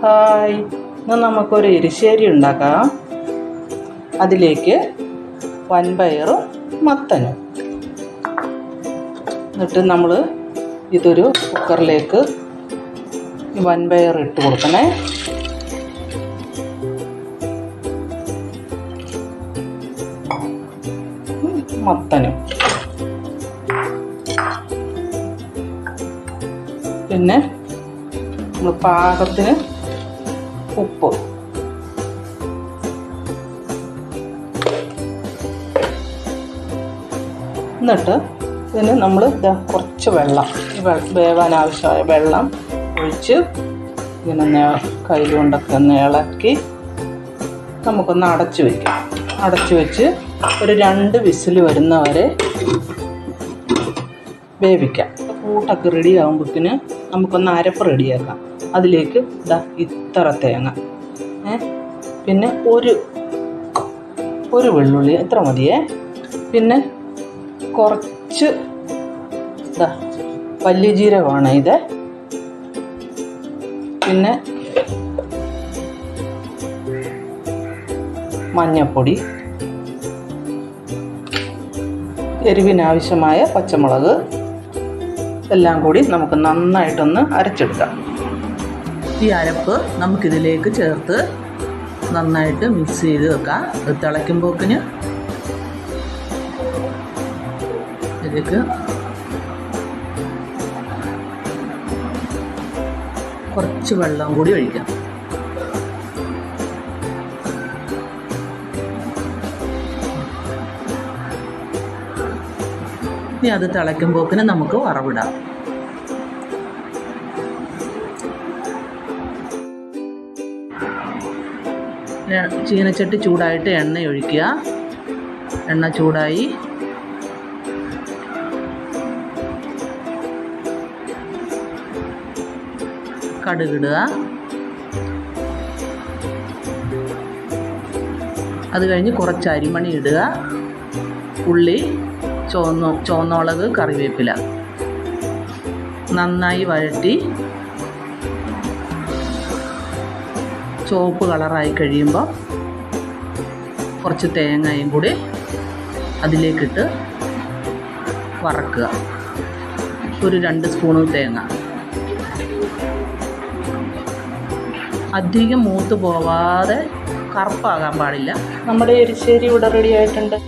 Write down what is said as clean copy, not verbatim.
Hi, ഇന്ന് നമുക്കൊരു എരിശ്ശേരി ഉണ്ടാക്കാം. അതിലേക്ക് വൻപയറും മത്തനും എന്നിട്ട് നമ്മൾ ഇതൊരു കുക്കറിലേക്ക് ഈ വൻപയർ ഇട്ട് കൊടുക്കണേ. മത്തനും പിന്നെ നമ്മൾ പാകത്തിന് ഉപ്പ്, എന്നിട്ട് ഇതിന് നമ്മൾ കുറച്ച് വെള്ളം, വേവാൻ ആവശ്യമായ വെള്ളം ഒഴിച്ച് ഇങ്ങനെ കയ്യിൽ കൊണ്ടൊക്കെ ഒന്ന് ഇളക്കി നമുക്കൊന്ന് അടച്ചു വയ്ക്കാം. അടച്ചു വെച്ച് ഒരു 2 വിസിൽ വരുന്നവരെ വേവിക്കാം. കൂട്ടൊക്കെ റെഡി ആകുമ്പോഴത്തേന് നമുക്കൊന്ന് അരപ്പ് റെഡിയാക്കാം. അതിലേക്ക് ഇത്ര തേങ്ങ, പിന്നെ ഒരു വെള്ളുള്ളി, എത്ര മതിയേ. പിന്നെ കുറച്ച് വലിയ ജീരകമാണ് ഇത്. പിന്നെ മഞ്ഞൾപ്പൊടി, എരിവിനാവശ്യമായ പച്ചമുളക് എല്ലാം കൂടി നമുക്ക് നന്നായിട്ടൊന്ന് അരച്ചെടുക്കാം. ഈ അരപ്പ് നമുക്കിതിലേക്ക് ചേർത്ത് നന്നായിട്ട് മിക്സ് ചെയ്ത് വെക്കാം. തിളയ്ക്കുമ്പോഴേക്കിന് ഇതിലേക്ക് കുറച്ച് വെള്ളം കൂടി ഒഴിക്കാം. ഇനി അത് തിളയ്ക്കുമ്പോഴേക്കിന് നമുക്ക് വറവിടാം. ചീനച്ചട്ടി ചൂടായിട്ട് എണ്ണ ഒഴിക്കുക. എണ്ണ ചൂടായി കടുകിടുക. അത് കഴിഞ്ഞ് കുറച്ച് അരിമണി ഇടുക. ഉള്ളി, ചുവന്നുമുളക്, കറിവേപ്പില നന്നായി വഴറ്റി ചുവപ്പ് കളറായി കഴിയുമ്പോൾ കുറച്ച് തേങ്ങയും കൂടി അതിലേക്കിട്ട് വറക്കുക. ഒരു 2 സ്പൂണ് തേങ്ങ. അധികം മൂത്ത് പോവാതെ കറുപ്പാകാൻ പാടില്ല. നമ്മുടെ എരിശ്ശേരി ഇവിടെ റെഡി ആയിട്ടുണ്ട്.